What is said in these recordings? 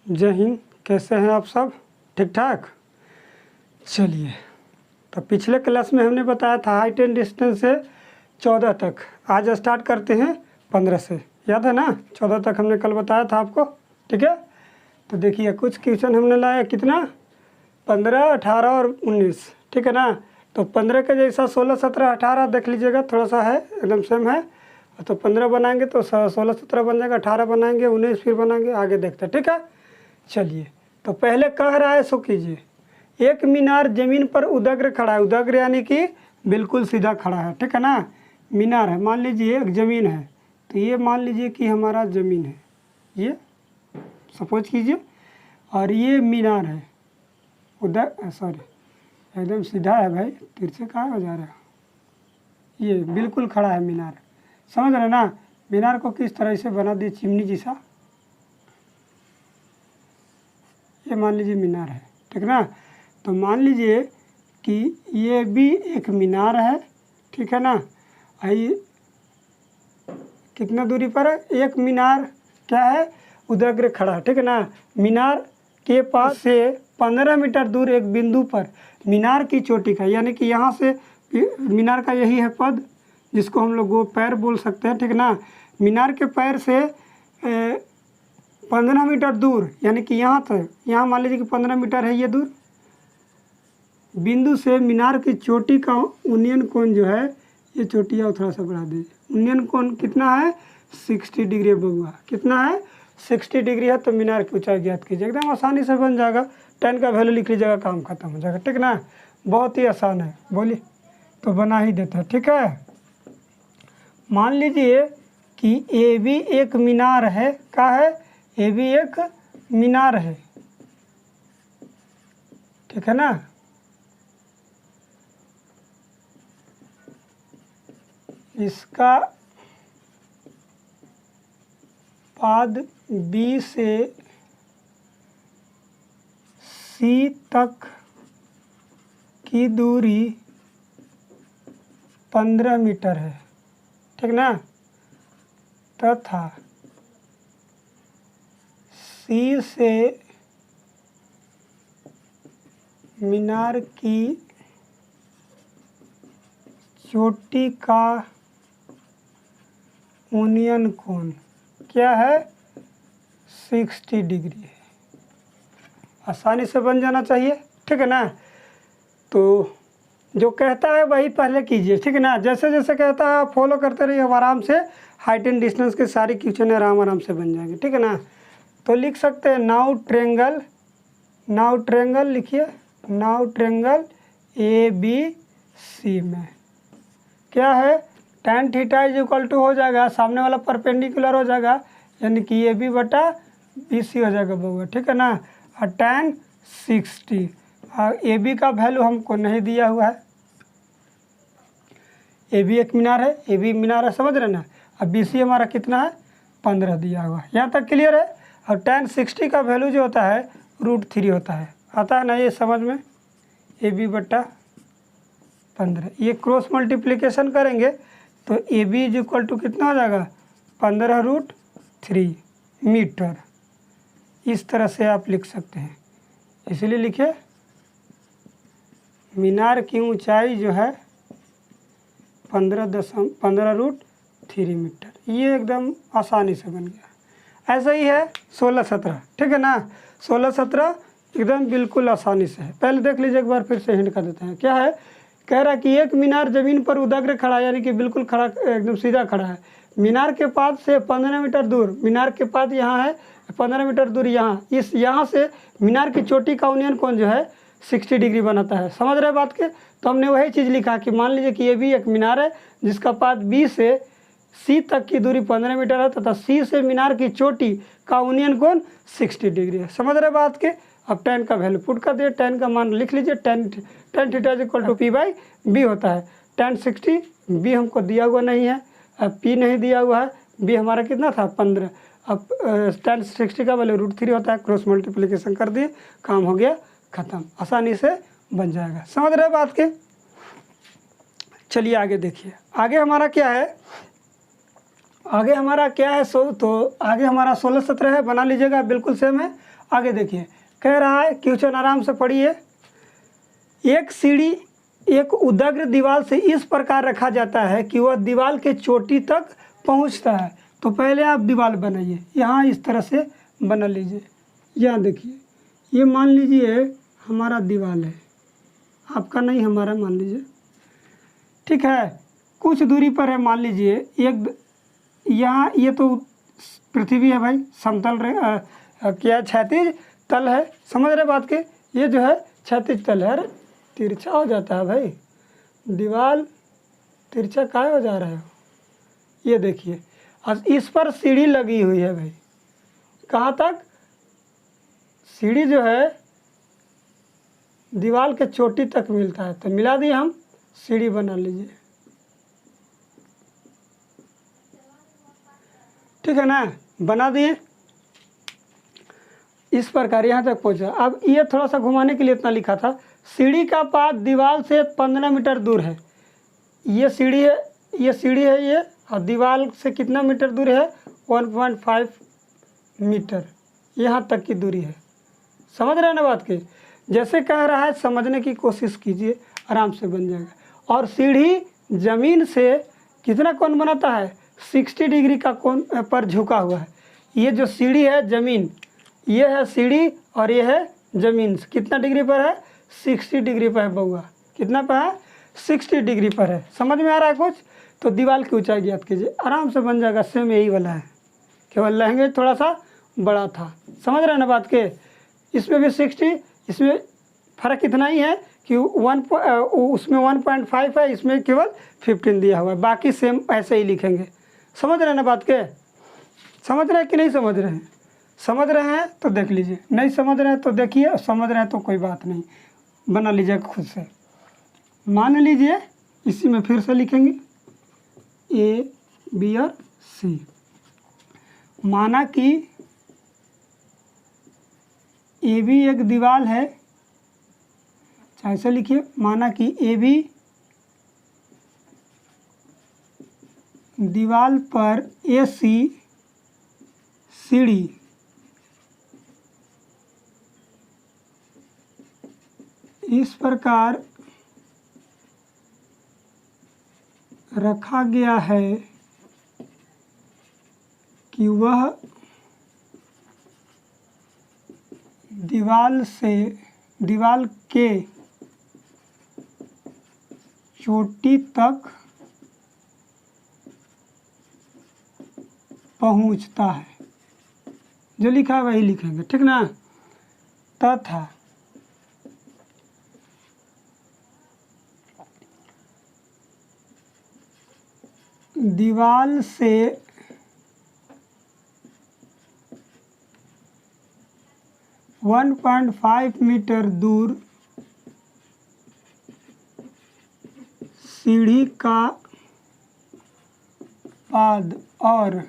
जय हिंद। कैसे हैं आप सब? ठीक ठाक। चलिए, तो पिछले क्लास में हमने बताया था हाइट एंड डिस्टेंस से 14 तक। आज स्टार्ट करते हैं 15 से। याद है ना? 14 तक हमने कल बताया था आपको। ठीक है, तो देखिए कुछ क्वेश्चन हमने लाया। कितना? 15, 18 और 19। ठीक है ना? तो 15 के जैसा 16, 17, 18 देख लीजिएगा, थोड़ा सा है, एकदम सेम है। तो 15 बनाएंगे तो 16, 17 बन जाएगा, 18 बनाएंगे, 19 फिर बनाएंगे, आगे देखते हैं। ठीक है, चलिए। तो पहले कह रहा है, सो कीजिए। एक मीनार जमीन पर उदग्र खड़ा है। उदग्र यानी कि बिल्कुल सीधा खड़ा है। ठीक है ना? मीनार है, मान लीजिए एक ज़मीन है, तो ये मान लीजिए कि हमारा ज़मीन है, ये सपोज कीजिए, और ये मीनार है। सॉरी, एकदम सीधा है भाई, तिरछे कहाँ हो जा रहा है? ये बिल्कुल खड़ा है मीनार, समझ रहे ना? मीनार को किस तरह से बना दिए, चिमनी जैसा। ये मान लीजिए मीनार है, ठीक ना? तो मान लीजिए कि ये भी एक मीनार है, ठीक है ना? ये कितना दूरी पर है? एक मीनार क्या है? उदग्र खड़ा है, ठीक है ना? मीनार के पास से 15 मीटर दूर एक बिंदु पर मीनार की चोटी का, यानी कि यहाँ से मीनार का यही है पद, जिसको हम लोग वो पैर बोल सकते हैं, ठीक ना? मीनार के पैर से 15 मीटर दूर, यानी कि यहाँ तक, यहाँ मान लीजिए कि 15 मीटर है ये दूर, बिंदु से मीनार की चोटी का उन्नयन कोण जो है, ये चोटी और थोड़ा सा बढ़ा दीजिए। उन्नयन कोण कितना है? 60 डिग्री बबुआ। कितना है? 60 डिग्री है। तो मीनार की ऊंचाई ज्ञात कीजिए। एकदम आसानी से बन जाएगा। 10 का वैल्यू लिख लीजिएगा, काम खत्म हो जाएगा। ठीक ना? बहुत ही आसान है। बोलिए, तो बना ही देते हैं। ठीक है, मान लीजिए कि ए भी एक मीनार है। क्या है? ए भी एक मीनार है, ठीक है ना? इसका पाद बी से सी तक की दूरी 15 मीटर है, ठीक ना? तथा सी से मीनार की चोटी का उन्नयन कोण क्या है? 60 डिग्री है। आसानी से बन जाना चाहिए, ठीक है ना? तो जो कहता है वही पहले कीजिए, ठीक है ना? जैसे जैसे कहता है आप फॉलो करते रहिए, आराम से हाइट एंड डिस्टेंस के सारी क्वेश्चन आराम से बन जाएंगे, ठीक है ना? तो लिख सकते हैं नाउ ट्रेंगल लिखिए। Now triangle A B C में क्या है? tan theta is equal to हो जाएगा, सामने वाला परपेंडिकुलर हो जाएगा, यानी कि ए बी बटा बी सी हो जाएगा बउआ, ठीक है ना? और tan 60, और ए बी का वैल्यू हमको नहीं दिया हुआ है। ए बी एक मीनार है, ए बी मीनार है, समझ रहे ना? अब बी सी हमारा कितना है? 15 दिया हुआ है। यहाँ तक क्लियर है? और tan 60 का वैल्यू जो होता है √3 होता है। आता है ना ये समझ में? ए बी बटा 15, ये क्रॉस मल्टीप्लिकेशन करेंगे तो A B is equal to कितना हो जाएगा? 15√3 मीटर। इस तरह से आप लिख सकते हैं। इसलिए लिखे मीनार की ऊंचाई जो है 15√3 मीटर। ये एकदम आसानी से बन गया। ऐसा ही है 16, 17, ठीक है ना? 16, 17 एकदम बिल्कुल आसानी से है। पहले देख लीजिए एक बार, फिर से हिंट कर देते हैं। क्या है? कह रहा है कि एक मीनार जमीन पर उदग्र खड़ा है, यानी कि बिल्कुल खड़ा, एकदम सीधा खड़ा है। मीनार के पास से 15 मीटर दूर, मीनार के पास यहाँ है 15 मीटर दूर, यहाँ से मीनार की चोटी का उन्नयन कोण जो है 60 डिग्री बनाता है। समझ रहे बात के? तो हमने वही चीज़ लिखा कि मान लीजिए कि ये भी एक मीनार है जिसका पाद बी से सी तक की दूरी 15 मीटर है, तथा सी से मीनार की चोटी का उन्नयन कोण 60 डिग्री है। समझ रहे बात के? अब tan का वैल्यू पुट कर दिए, tan का मान लिख लीजिए। tan theta is equal to p/b होता है। tan 60, b हमको दिया हुआ नहीं है, अब p नहीं दिया हुआ है, b हमारा कितना था? 15। अब tan 60 का वैल्यू √3 होता है। क्रॉस मल्टीप्लिकेशन कर दिए, काम हो गया ख़त्म। आसानी से बन जाएगा। समझ रहे बात के? चलिए आगे देखिए। आगे हमारा क्या है? तो आगे हमारा 16, 17 है, बना लीजिएगा, बिल्कुल सेम है। आगे देखिए, कह रहा है क्वेश्चन आराम से पढ़िए। एक सीढ़ी एक उदग्र दीवार से इस प्रकार रखा जाता है कि वह दीवार के चोटी तक पहुंचता है। तो पहले आप दीवार बनाइए, यहाँ इस तरह से बना लीजिए। यहाँ देखिए, ये मान लीजिए हमारा दीवार है, आपका नहीं हमारा मान लीजिए, ठीक है। कुछ दूरी पर है, मान लीजिए एक, यहाँ ये तो पृथ्वी है भाई, समतल क्या क्षैतिज तल है, समझ रहे बात के। ये जो है क्षैतिज तल है, अरे तिरछा हो जाता है भाई, दीवार तिरछा काहे हो जा रहा है। ये देखिए, अब इस पर सीढ़ी लगी हुई है भाई, कहाँ तक, सीढ़ी जो है दीवार के चोटी तक मिलता है। तो मिला दिए हम, सीढ़ी बना लीजिए, ठीक है ना, बना दिए। इस प्रकार यहाँ तक पहुँचा। अब ये थोड़ा सा घुमाने के लिए इतना लिखा था, सीढ़ी का पाद दीवार से 15 मीटर दूर है। ये सीढ़ी है, ये सीढ़ी है ये, और दीवार से कितना मीटर दूर है, 1.5 मीटर, यहाँ तक की दूरी है। समझ रहे हैं ना बात की। जैसे कह रहा है समझने की कोशिश कीजिए, आराम से बन जाएगा। और सीढ़ी ज़मीन से कितना कोण बनाता है, 60 डिग्री का कोण पर झुका हुआ है। ये जो सीढ़ी है ज़मीन, ये है सीढ़ी और ये है ज़मीन, कितना डिग्री पर है, 60 डिग्री पर है बउआ, कितना पर है, 60 डिग्री पर है। समझ में आ रहा है कुछ। तो दीवार की ऊंचाई ज्ञात कीजिए, आराम से बन जाएगा। सेम यही वाला है, केवल लैंग्वेज थोड़ा सा बड़ा था। समझ रहे हैं ना बात के। इसमें भी 60, इसमें फ़र्क इतना ही है कि उसमें 1.5 है, इसमें केवल 15 दिया हुआ है, बाकी सेम ऐसे ही लिखेंगे। समझ रहे हैं ना बात के, समझ रहे हैं कि नहीं समझ रहे हैं। समझ रहे हैं तो देख लीजिए, नहीं समझ रहे हैं तो देखिए, समझ रहे हैं तो कोई बात नहीं, बना लीजिएगा खुद से। मान लीजिए इसी में फिर से लिखेंगे ए बी और सी। माना कि ए बी एक दीवार है, ऐसे लिखिए, माना कि ए बी दीवार पर ए सी सीढ़ी इस प्रकार रखा गया है कि वह दीवार के चोटी तक पहुंचता है। जो लिखा है वही लिखेंगे, ठीक ना। तथा दीवार से वन 1.5 मीटर दूर सीढ़ी का पाद और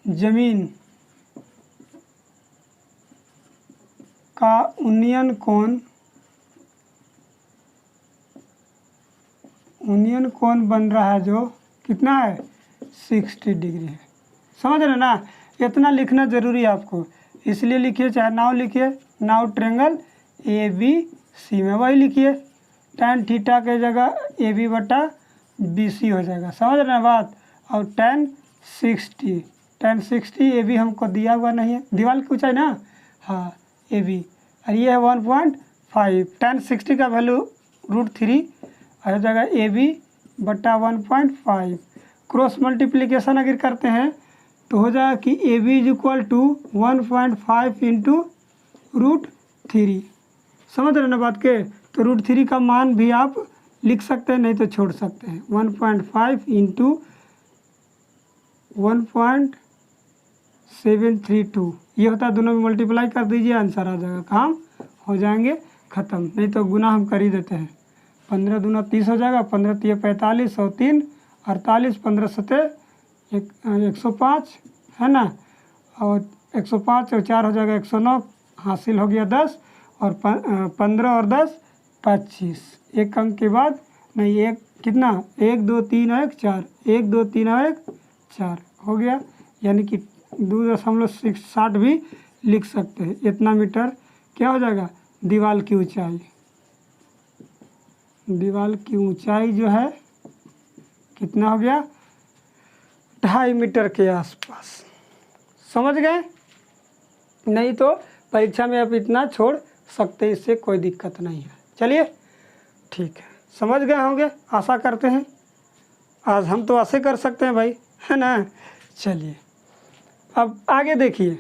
जमीन का उन्नयन कोण बन रहा है, जो कितना है, 60 डिग्री है। समझ रहे ना, इतना लिखना ज़रूरी है आपको, इसलिए लिखिए, चाहे नाउ लिखिए, now triangle A B C में वही लिखिए, tan थीटा के जगह ए बी बटा बी सी हो जाएगा। समझ रहे हैं बात। और tan 60 ए बी हमको दिया हुआ नहीं है, दीवार की ऊंचाई ना, हाँ ए बी, और ये है 1.5, tan 60 का वैल्यू √3 हो जाएगा ए बी बटा 1.5। क्रॉस मल्टीप्लिकेशन अगर करते हैं तो हो जाएगा कि A B is equal to 1.5 into √3। समझ रहे ना बात के। तो √3 का मान भी आप लिख सकते हैं, नहीं तो छोड़ सकते हैं। 1.5 इंटू 1.732 ये होता है, दोनों में मल्टीप्लाई कर दीजिए, आंसर आ जाएगा, काम हो जाएंगे ख़त्म। नहीं तो गुना हम कर ही देते हैं, 15 दूना 30 हो जाएगा, 15 तिया 45 और 3 48, 15 सतह 105 है ना, और 105 और 4 हो जाएगा 109, हासिल हो गया 10, और 15 और 10 25। एक अंक के बाद नहीं, एक कितना, 1 2 3 और 1 4, 1 2 3 और 1 4 हो गया, यानी कि 2.60 भी लिख सकते हैं। इतना मीटर क्या हो जाएगा, दीवार की ऊंचाई। दीवार की ऊंचाई जो है कितना हो गया, 2.5 मीटर के आसपास। समझ गए? नहीं तो परीक्षा में आप इतना छोड़ सकते हैं, इससे कोई दिक्कत नहीं है। चलिए ठीक है, समझ गए होंगे, आशा करते हैं। आज हम तो ऐसे कर सकते हैं भाई, है ना। चलिए अब आगे देखिए,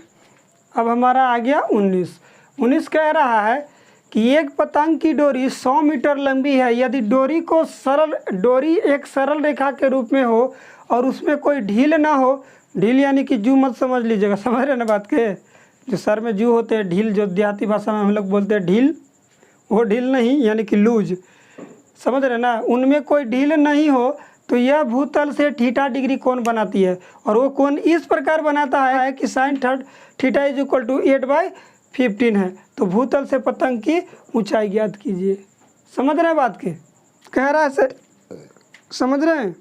अब हमारा आ गया 19 कह रहा है कि एक पतंग की डोरी 100 मीटर लंबी है। यदि डोरी एक सरल रेखा के रूप में हो और उसमें कोई ढील ना हो, ढील यानी कि जू मत समझ लीजिएगा, समझ रहे ना बात के, जो सर में जू होते हैं, ढील जो देहाती भाषा में हम लोग बोलते हैं ढील, वो ढील नहीं, यानी कि लूज, समझ रहे ना। उनमें कोई ढील नहीं हो तो यह भूतल से थीटा डिग्री कोण बनाती है, और वो कोण इस प्रकार बनाता है कि sine theta is equal to 8/15 है। तो भूतल से पतंग की ऊंचाई ज्ञात कीजिए। समझ रहे हैं बात के, कह रहा है समझ रहे हैं।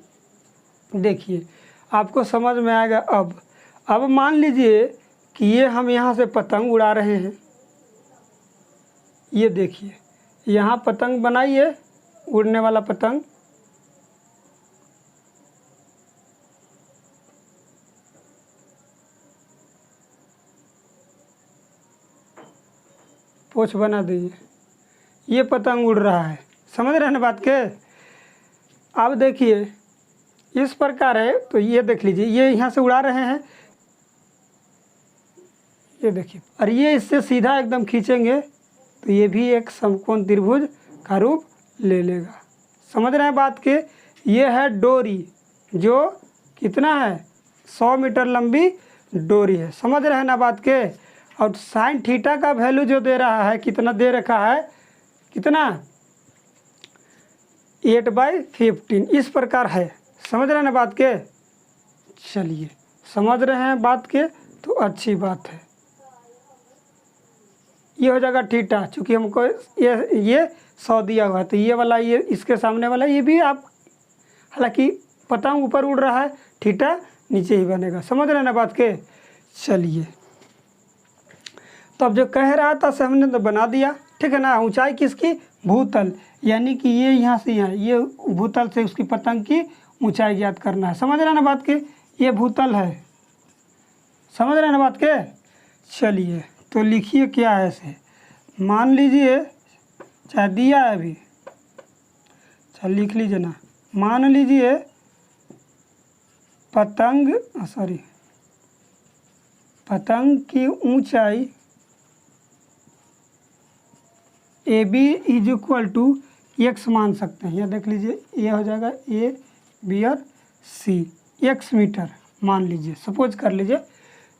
देखिए आपको समझ में आएगा। अब मान लीजिए कि ये हम यहाँ से पतंग उड़ा रहे हैं, ये देखिए यहाँ पतंग बनाइए, उड़ने वाला पतंग, पोछ बना दीजिए, ये पतंग उड़ रहा है, समझ रहे हैं ना बात के। अब देखिए इस प्रकार है, तो ये देख लीजिए, ये यहाँ से उड़ा रहे हैं, ये देखिए, और ये इससे सीधा एकदम खींचेंगे तो ये भी एक समकोण त्रिभुज का रूप ले लेगा। समझ रहे हैं बात के। ये है डोरी, जो कितना है, 100 मीटर लंबी डोरी है। समझ रहे हैं ना बात के। और साइन थीटा का वैल्यू जो दे रहा है, कितना दे रखा है, कितना, 8/15 इस प्रकार है। समझ रहे हैं ना बात के। चलिए समझ रहे हैं बात के तो अच्छी बात है। ये हो जाएगा थीटा, चूँकि हमको ये 100 दिया हुआ है, तो ये वाला, ये इसके सामने वाला, ये भी आप, हालांकि पतंग ऊपर उड़ रहा है, थीटा नीचे ही बनेगा। समझ रहे हैं ना बात के। चलिए तो अब जो कह रहा था से हमने तो बना दिया, ठीक है ना। ऊंचाई किसकी, भूतल, यानी कि ये यहाँ से यहाँ, ये भूतल से उसकी पतंग की ऊंचाई ज्ञात करना है। समझ रहे हैं ना बात के, ये भूतल है, समझ रहे हैं ना बात के। चलिए तो लिखिए क्या है ऐसे, मान लीजिए, चाहे दिया है अभी, चल लिख लीजिए ना। मान लीजिए पतंग की ऊंचाई A B is equal to X मान सकते हैं। यह देख लीजिए, ये हो जाएगा ए बी और सी, एक्स मीटर मान लीजिए, सपोज कर लीजिए,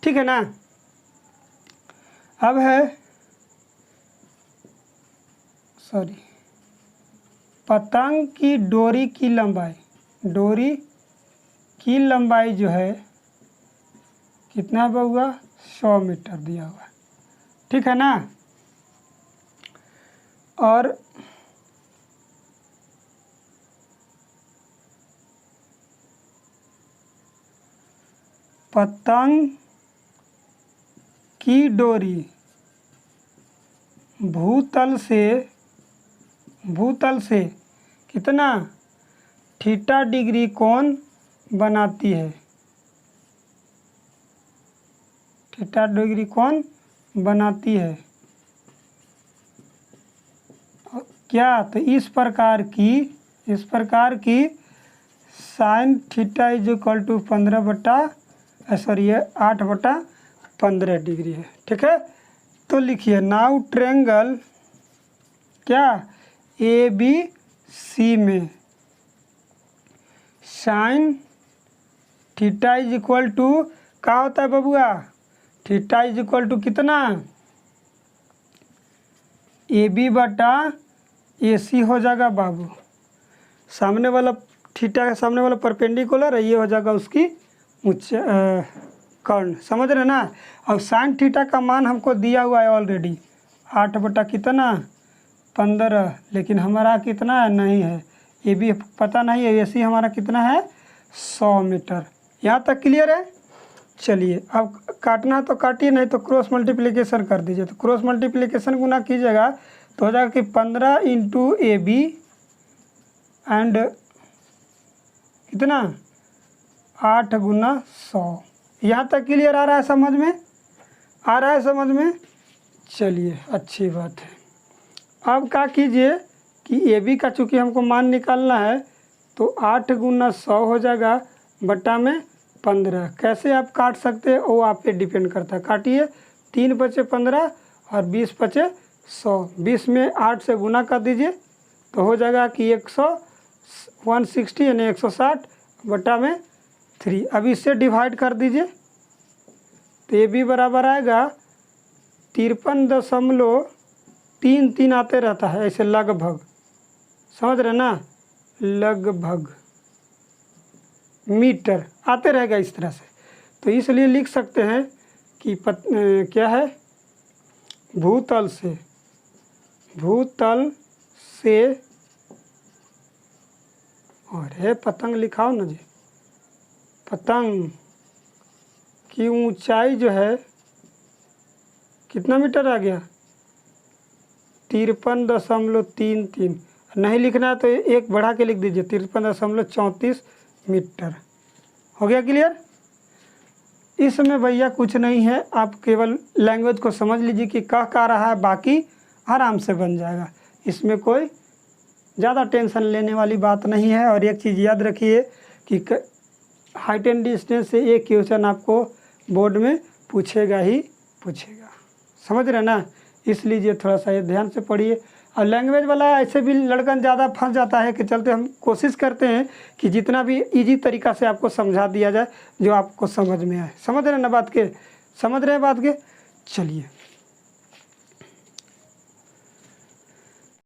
ठीक है ना। अब है पतंग की डोरी की लंबाई जो है कितना हुआ, 100 मीटर दिया हुआ है, ठीक है ना। और पतंग की डोरी भूतल से कितना, थीटा डिग्री कोण बनाती है, थीटा डिग्री कोण बनाती है। क्या, तो इस प्रकार की sine theta is equal to 8/15 degree है, ठीक है। तो लिखिए नाउ ट्रायंगल क्या, ए बी सी में sine theta is equal to क्या होता है बबुआ, थीटा इज इक्वल टू कितना, ए बी बटा ए सी हो जाएगा बाबू। सामने वाला थीटा का सामने वाला परपेंडिकुलर है, ये हो जाएगा उसकी कर्ण। समझ रहे ना। और साइन थीटा का मान हमको दिया हुआ है ऑलरेडी, 8/15, लेकिन हमारा कितना है, नहीं है, ये भी पता नहीं है। ए सी हमारा कितना है, 100 मीटर, यहाँ तक क्लियर है। चलिए अब काटना तो काटिए, नहीं तो क्रॉस मल्टीप्लिकेशन कर दीजिए। तो क्रॉस मल्टीप्लिकेशन गुना कीजिएगा तो हो जाएगा कि 15 इंटू AB एंड कितना 8 गुना 100। यहाँ तक क्लियर आ रहा है समझ में? आ रहा है समझ में? चलिए अच्छी बात है। अब क्या कीजिए कि AB का चूँकि हमको मान निकालना है तो 8 गुना 100 हो जाएगा बट्टा में 15। कैसे आप काट सकते हैं वो आप पे डिपेंड करता है। काटिए, 3 बचे 15 और 20 बचे 100। 20 में 8 से गुना कर दीजिए तो हो जाएगा कि 160 यानी 160 बट्टा में 3। अब इससे डिवाइड कर दीजिए तो ये भी बराबर आएगा 53.33 आते रहता है ऐसे लगभग, समझ रहे ना, लगभग मीटर आते रहेगा इस तरह से। तो इसलिए लिख सकते हैं कि क्या है, भूतल से और है पतंग लिखाओ ना जी, पतंग की ऊंचाई जो है कितना मीटर आ गया 53.33। नहीं लिखना है तो एक बढ़ा के लिख दीजिए 53.34 मीटर। हो गया क्लियर? इसमें भैया कुछ नहीं है, आप केवल लैंग्वेज को समझ लीजिए कि कह रहा है, बाकी आराम से बन जाएगा। इसमें कोई ज़्यादा टेंशन लेने वाली बात नहीं है। और एक चीज़ याद रखिए कि हाइट एंड डिस्टेंस से एक क्वेश्चन आपको बोर्ड में पूछेगा ही पूछेगा, समझ रहे ना। इसलिए थोड़ा सा ये ध्यान से पढ़िए। और लैंग्वेज वाला ऐसे भी लड़कन ज़्यादा फंस जाता है कि चलते हम कोशिश करते हैं कि जितना भी इजी तरीक़ा से आपको समझा दिया जाए जो आपको समझ में आए। समझ रहे हैं ना बात के? समझ रहे हैं बात के? चलिए